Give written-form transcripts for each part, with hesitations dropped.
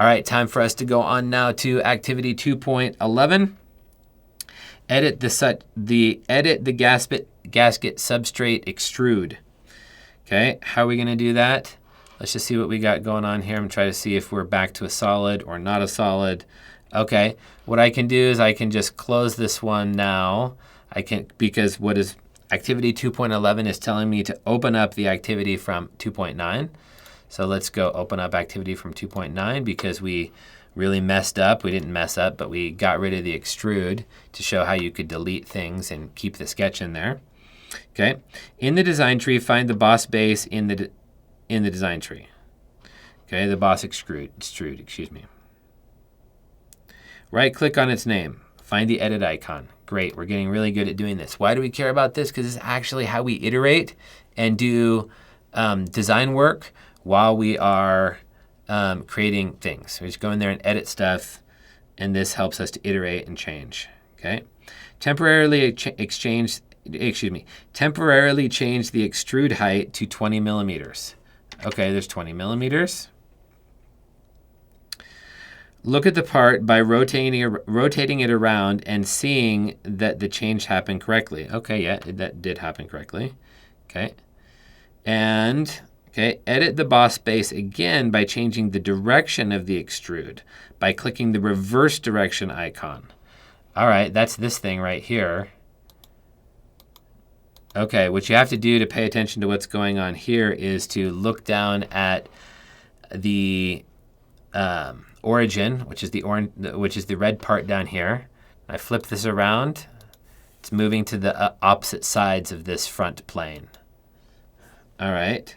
All right, time for us to go on now to activity 2.11. Edit the gasket substrate extrude. Okay, how are we going to do that? Let's just see what we got going on here. I'm trying to see if we're back to a solid or not a solid. Okay, what I can do is I can just close this one now. Because what is activity 2.11 is telling me to open up the activity from 2.9. So let's go open up activity from 2.9 because we really messed up. We didn't mess up, but we got rid of the extrude to show how you could delete things and keep the sketch in there. Okay, in the design tree, find the boss base in the design tree. Okay, the Boss-Extrude, excuse me. Right-click on its name. Find the edit icon. Great, we're getting really good at doing this. Why do we care about this? Because it's actually how we iterate and do design work while we are creating things. We just go in there and edit stuff, and this helps us to iterate and change. Okay, temporarily change the extrude height to 20 millimeters. Okay, there's 20 millimeters. Look at the part by rotating it around and seeing that the change happened correctly. Okay, yeah, that did happen correctly. Okay, and edit the boss base again by changing the direction of the extrude by clicking the reverse direction icon. All right, that's this thing right here. Okay, what you have to do to pay attention to what's going on here is to look down at the origin, which is the red part down here. I flip this around. It's moving to the opposite sides of this front plane. All right.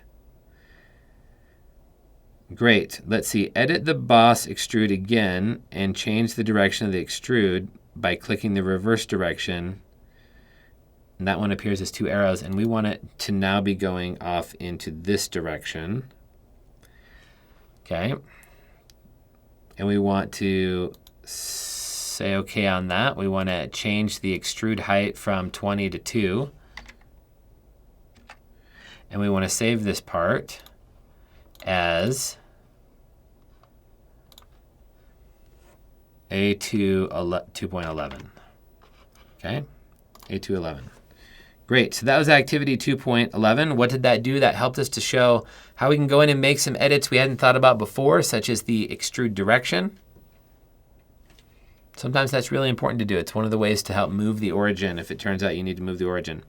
Great. Let's see. Edit the Boss-Extrude again and change the direction of the extrude by clicking the reverse direction. And that one appears as two arrows, and we want it to now be going off into this direction. Okay. And we want to say okay on that. We want to change the extrude height from 20 to 2. And we want to save this part as A2 2.11. Okay, A2.11. Great, so that was activity 2.11. What did that do? That helped us to show how we can go in and make some edits we hadn't thought about before, such as the extrude direction. Sometimes that's really important to do. It's one of the ways to help move the origin if it turns out you need to move the origin.